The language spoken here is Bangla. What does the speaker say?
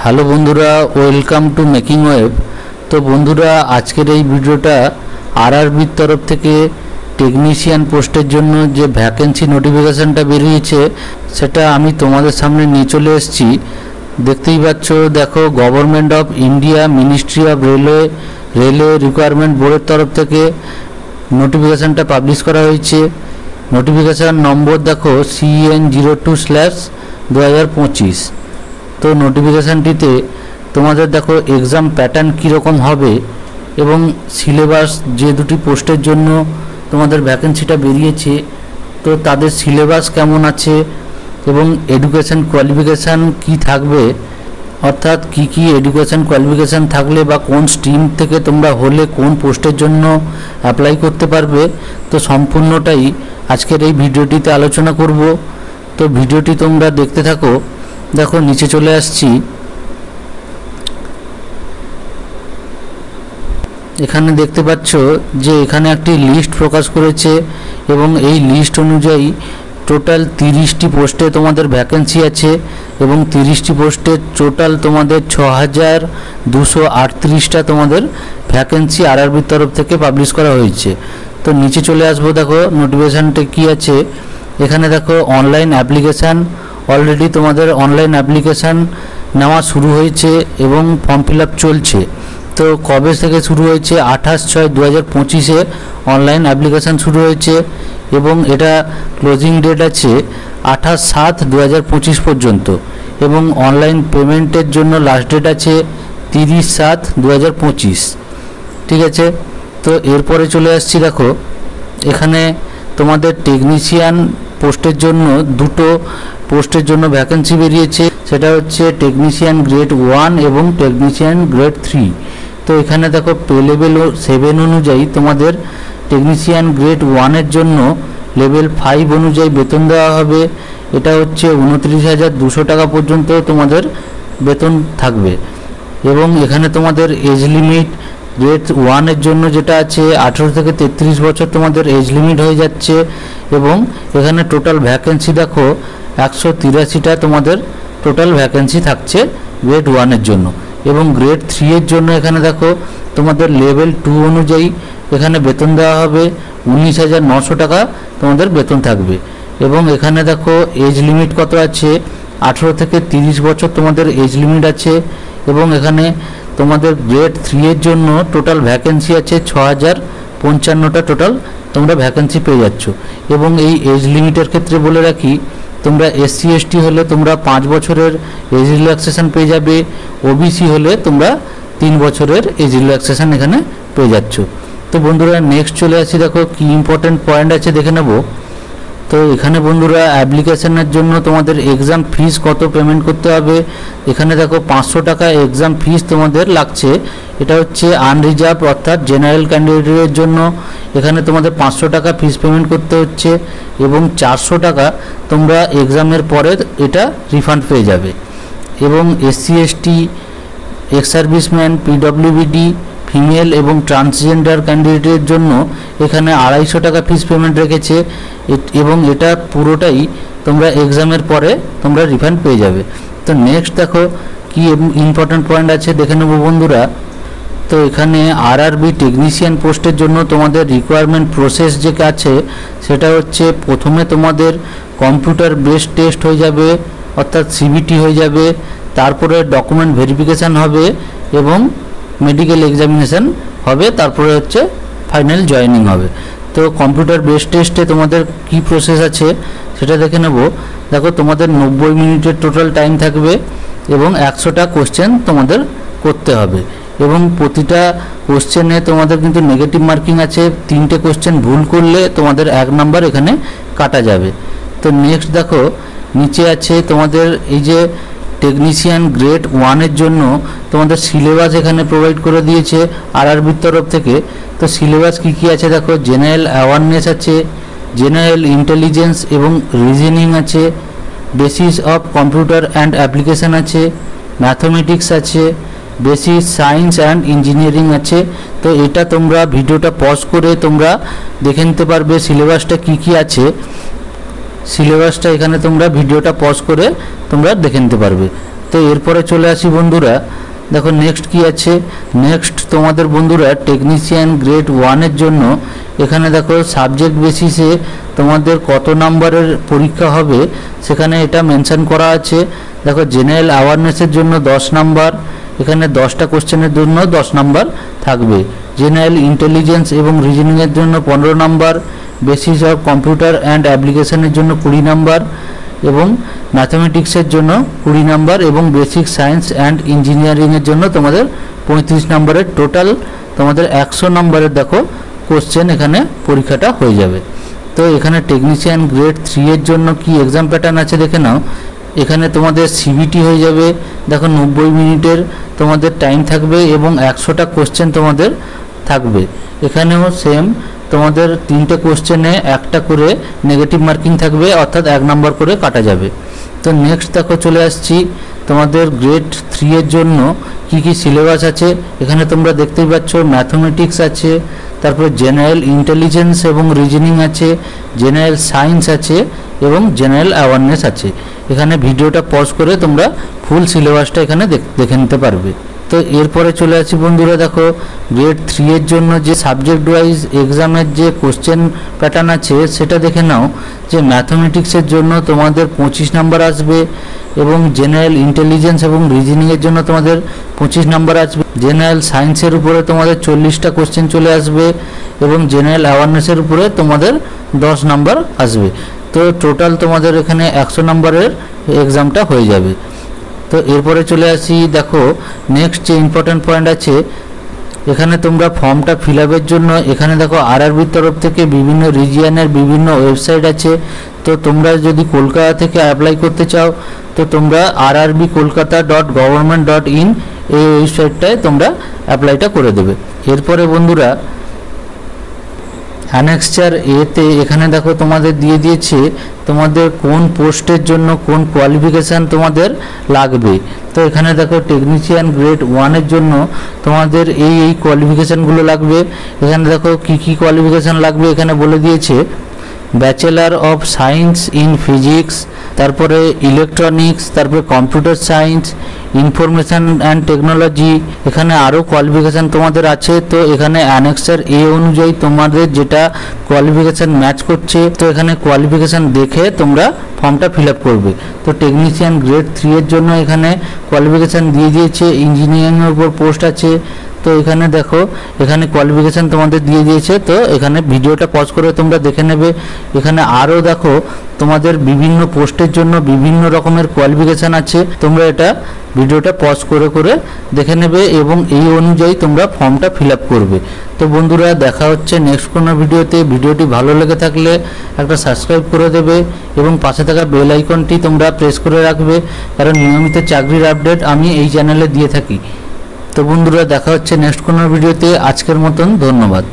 হ্যালো বন্ধুরা, ওয়েলকাম টু মেকিং ওয়েব। তো বন্ধুরা, আজকের এই ভিডিওটা আরআরবির তরফ থেকে টেকনিশিয়ান পোস্টের জন্য যে ভ্যাকেন্সি নোটিফিকেশানটা বেরিয়েছে সেটা আমি তোমাদের সামনে নিয়ে চলে এসেছি। দেখতেই পাচ্ছ, দেখো, government of India ministry of railway requirement বোর্ডের তরফ থেকে নোটিফিকেশানটা পাবলিশ করা হয়েছে। নোটিফিকেশান নম্বর দেখো CN02/2025। তো নোটিফিকেশানটিতে তোমাদের দেখো এক্সাম প্যাটার্ন কীরকম হবে এবং সিলেবাস, যে দুটি পোস্টের জন্য তোমাদের ভ্যাকেন্সিটা বেরিয়েছে তো তাদের সিলেবাস কেমন আছে এবং এডুকেশন কোয়ালিফিকেশান কি থাকবে, অর্থাৎ কি এডুকেশন কোয়ালিফিকেশান থাকলে বা কোন স্ট্রিম থেকে তোমরা হলে কোন পোস্টের জন্য অ্যাপ্লাই করতে পারবে, তো সম্পূর্ণটাই আজকের এই ভিডিওটিতে আলোচনা করব। তো ভিডিওটি তোমরা দেখতে থাকো। দেখো, নিচে চলে আসছি। এখানে দেখতে পাচ্ছ যে এখানে একটি লিস্ট প্রকাশ করেছে এবং এই লিস্ট অনুযায়ী টোটাল 30টি পোস্টে তোমাদের ভ্যাকেন্সি আছে এবং 30টি পোস্টে টোটাল তোমাদের 6238টা তোমাদের ভ্যাকেন্সি আরআরবির তরফ থেকে পাবলিশ করা হয়েছে। তো নিচে চলে আসবো। দেখো নোটিফিকেশানটা কি আছে। এখানে দেখো অনলাইন অ্যাপ্লিকেশান, অলরেডি তোমাদের অনলাইন অ্যাপ্লিকেশান নেওয়া শুরু হয়েছে এবং ফর্ম ফিল আপ চলছে। তো কবে থেকে শুরু হয়েছে? 28/6/2025-এ অনলাইন অ্যাপ্লিকেশান শুরু হয়েছে এবং এটা ক্লোজিং ডেট আছে 28/7/2025 পর্যন্ত এবং অনলাইন পেমেন্টের জন্য লাস্ট ডেট আছে 30/7/2025। ঠিক আছে। তো এরপরে চলে আসছি। দেখো, এখানে তোমাদের টেকনিশিয়ান পোস্টের জন্য দুটো পোস্টের জন্য ভ্যাকেন্সি বেরিয়েছে। সেটা হচ্ছে টেকনিশিয়ান গ্রেড 1 এবং টেকনিশিয়ান গ্রেড 3। তো এখানে দেখো পে লেভেল 7 অনুযায়ী তোমাদের টেকনিশিয়ান গ্রেড 1-এর জন্য লেভেল 5 অনুযায়ী বেতন দেওয়া হবে। এটা হচ্ছে 29,200 টাকা পর্যন্ত তোমাদের বেতন থাকবে এবং এখানে তোমাদের এজ লিমিট গ্রেড 1-এর জন্য যেটা আছে 18 থেকে 33 বছর তোমাদের এজ লিমিট হয়ে যাচ্ছে এবং এখানে টোটাল ভ্যাকেন্সি দেখো 183টা তোমাদের টোটাল ভ্যাকেন্সি থাকছে গ্রেড 1-এর জন্য এবং গ্রেড 3-এর জন্য এখানে দেখো তোমাদের লেভেল 2 অনুযায়ী এখানে বেতন দেওয়া হবে 19,900 টাকা তোমাদের বেতন থাকবে এবং এখানে দেখো এজ লিমিট কত আছে, 18 থেকে 30 বছর তোমাদের এজ লিমিট আছে এবং এখানে তোমাদের গ্রেড 3-এর জন্য টোটাল ভ্যাকেন্সি আছে 6,055টা টোটাল তোমরা ভ্যাকেন্সি পেয়ে যাচ্ছ এবং এই এজ লিমিটের ক্ষেত্রে বলে রাখি, তোমরা SC ST হলে তোমরা 5 বছরের এজ রিল্যাক্সেশন পেয়ে যাবে, OBC হলে তোমরা 3 বছরের এজ রিল্যাক্সেশন এখানে পেয়ে যাচ্ছ। তো বন্ধুরা, নেক্সট চলে আসি। দেখো কি ইম্পর্টেন্ট পয়েন্ট আছে দেখে নেব। তো এখানে বন্ধুরা অ্যাপ্লিকেশনের জন্য তোমাদের এক্সাম ফিস কত পেমেন্ট করতে হবে। এখানে দেখো 500 টাকা এক্সাম ফিস তোমাদের লাগছে। এটা হচ্ছে আনরিজার্ভ অর্থাৎ জেনারেল ক্যান্ডিডেটের জন্য এখানে তোমাদের 500 টাকা ফিস পেমেন্ট করতে হচ্ছে এবং 400 টাকা তোমরা এক্সামের পরে এটা রিফান্ড পেয়ে যাবে এবং SC ST, ex serviceman, PWBD, female এবং ট্রান্সজেন্ডার ক্যান্ডিডেটের জন্য এখানে 250 টাকা ফিস পেমেন্ট রেখেছে এবং এটা পুরোটাই তোমরা এক্সামের পরে তোমরা রিফান্ড পেয়ে যাবে। তো নেক্সট দেখো কি ইম্পর্টেন্ট পয়েন্ট আছে দেখে নেব বন্ধুরা। তো এখানে আরআরবি টেকনিশিয়ান পোস্টের জন্য তোমাদের রিকোয়ারমেন্ট প্রসেস যে আছে সেটা হচ্ছে, প্রথমে তোমাদের কম্পিউটার বেসড টেস্ট হয়ে যাবে অর্থাৎ CBT হয়ে যাবে, তারপরে ডকুমেন্ট ভেরিফিকেশান হবে এবং মেডিকেল এক্সামিনেশান হবে, তারপরে হচ্ছে ফাইনাল জয়েনিং হবে। তো কম্পিউটার বেসড টেস্টে তোমাদের কি প্রসেস আছে সেটা দেখে নেব। দেখো, তোমাদের 90 মিনিটের টোটাল টাইম থাকবে এবং 100টা কোশ্চেন তোমাদের করতে হবে এবং প্রতিটা কোশ্চেনে তোমাদের কিন্তু নেগেটিভ মার্কিং আছে। 3টে কোশ্চেন ভুল করলে তোমাদের 1 নাম্বার এখানে কাটা যাবে। তো নেক্সট দেখো, নিচে আছে তোমাদের এই যে টেকনিশিয়ান গ্রেড 1-এর জন্য তোমাদের সিলেবাস এখানে প্রোভাইড করে দিয়েছে আরআরবির তরফ থেকে। তো সিলেবাস কি আছে দেখো, জেনারেল অ্যাওয়ারনেস আছে, জেনারেল ইন্টেলিজেন্স এবং রিজনিং আছে, basis of computer and application আছে, ম্যাথমেটিক্স আছে, বেসিস সায়েন্স অ্যান্ড ইঞ্জিনিয়ারিং আছে। তো এটা তোমরা ভিডিওটা পজ করে তোমরা দেখে নিতে পারবে সিলেবাসটা কি আছে। সিলেবাসটা এখানে তোমরা ভিডিওটা পজ করে তোমরা দেখে নিতে পারবে। তো তো এরপরে চলে আসি বন্ধুরা, দেখো নেক্সট কি আছে। নেক্সট তোমাদের বন্ধুরা টেকনিশিয়ান গ্রেড 1-এর জন্য এখানে দেখো সাবজেক্ট বেসিসে তোমাদের কত নাম্বারের পরীক্ষা হবে সেখানে এটা মেনশন করা আছে। দেখো জেনারেল অ্যাওয়ারনেসের জন্য 10 নাম্বার, এখানে 10টা কোশ্চেনের জন্য 10 নাম্বার থাকবে। জেনারেল ইন্টেলিজেন্স এবং রিজনিংয়ের জন্য 15 number, basis of computer and অ্যাপ্লিকেশনের জন্য 20 নাম্বার এবং ম্যাথমেটিক্সের জন্য 20 নাম্বার এবং বেসিক সায়েন্স অ্যান্ড ইঞ্জিনিয়ারিংয়ের জন্য তোমাদের 35 নাম্বারের টোটাল তোমাদের 100 নাম্বারের দেখো কোশ্চেন এখানে পরীক্ষাটা হয়ে যাবে। তো এখানে টেকনিশিয়ান গ্রেড 3-এর জন্য কি এক্সাম প্যাটার্ন আছে দেখে নাও। এখানে তোমাদের সিবিটি হয়ে যাবে, দেখো 90 মিনিটের তোমাদের টাইম থাকবে এবং 100টা কোশ্চেন তোমাদের থাকবে। এখানেও সেম তোমাদের 3টে কোশ্চেনে একটা করে নেগেটিভ মার্কিং থাকবে, অর্থাৎ 1 নাম্বার করে কাটা যাবে। তো নেক্সট দেখো চলে আসছি তোমাদের গ্রেড 3-এর জন্য কি কি সিলেবাস আছে। এখানে তোমরা দেখতেই পাচ্ছ ম্যাথমেটিক্স আছে, তারপরে জেনারেল ইন্টেলিজেন্স এবং রিজনিং আছে, জেনারেল সায়েন্স আছে এবং জেনারেল অ্যাওয়ারনেস আছে। এখানে ভিডিওটা পজ করে তোমরা ফুল সিলেবাসটা এখানে দেখে নিতে পারবে। তো এরপরে চলে আসি বন্ধুরা, দেখো গ্রেড 3-এর জন্য যে সাবজেক্ট ওয়াইজ এক্সামের যে কোশ্চেন প্যাটার্ন আছে সেটা দেখে নাও। যে ম্যাথমেটিক্সের জন্য তোমাদের 25 নাম্বার আসবে এবং জেনারেল ইন্টেলিজেন্স এবং রিজনিংয়ের জন্য তোমাদের 25 নাম্বার আসবে। জেনারেল সায়েন্সের উপরে তোমাদের 40টা কোশ্চেন চলে আসবে এবং জেনারেল অ্যাওয়ারনেসের উপরে তোমাদের 10 নাম্বার আসবে। তো টোটাল তোমাদের এখানে 100 নাম্বারের এক্সামটা হয়ে যাবে। তো এরপরে চলে আসি, দেখো নেক্সট যে ইম্পর্টেন্ট পয়েন্ট আছে এখানে তোমরা ফর্মটা ফিল আপের জন্য এখানে দেখো আরআরবির তরফ থেকে বিভিন্ন রিজিয়নের বিভিন্ন ওয়েবসাইট আছে। তো তোমরা যদি কলকাতা থেকে অ্যাপ্লাই করতে চাও তো তোমরা rrbkolkata.government.in এই ওয়েবসাইটটায় তোমরা অ্যাপ্লাইটা করে দেবে। এরপরে বন্ধুরা অ্যানেক্সচার এতে এখানে দেখো তোমাদের দিয়ে দিয়েছে তোমাদের কোন পোস্টের জন্য কোন কোয়ালিফিকেশান তোমাদের লাগবে। তো এখানে দেখো টেকনিশিয়ান গ্রেড 1-এর জন্য তোমাদের এই কোয়ালিফিকেশানগুলো লাগবে। এখানে দেখো কি কি কোয়ালিফিকেশান লাগবে এখানে বলে দিয়েছে। Bachelor of science in physics, তারপরে ইলেকট্রনিক্স, তারপরে computer science, information and technology, এখানে আরও কোয়ালিফিকেশান তোমাদের আছে। তো এখানে অ্যানেক্সার এ অনুযায়ী তোমাদের যেটা কোয়ালিফিকেশান ম্যাচ করছে তো এখানে কোয়ালিফিকেশান দেখে তোমরা ফর্মটা ফিল আপ করবে। তো টেকনিশিয়ান গ্রেড 3-এর জন্য এখানে কোয়ালিফিকেশান দিয়ে দিয়েছে, ইঞ্জিনিয়ারিংয়ের উপর পোস্ট আছে। তো এখানে দেখো এখানে কোয়ালিফিকেশান তোমাদের দিয়ে দিয়েছে। তো এখানে ভিডিওটা পজ করে তোমরা দেখে নেবে। এখানে আরও দেখো তোমাদের বিভিন্ন পোস্টের জন্য বিভিন্ন রকমের কোয়ালিফিকেশান আছে, তোমরা এটা ভিডিওটা পজ করে করে দেখে নেবে এবং এই অনুযায়ী তোমরা ফর্মটা ফিল আপ করবে। তো বন্ধুরা দেখা হচ্ছে নেক্সট কোনো ভিডিওতে। ভিডিওটি ভালো লেগে থাকলে একটা সাবস্ক্রাইব করে দেবে এবং পাশে থাকা বেল আইকনটি তোমরা প্রেস করে রাখবে, কারণ নিয়মিত চাকরির আপডেট আমি এই চ্যানেলে দিয়ে থাকি। তো বন্ধুরা দেখা হচ্ছে নেক্সট কোনো ভিডিওতে। আজকের মতন ধন্যবাদ।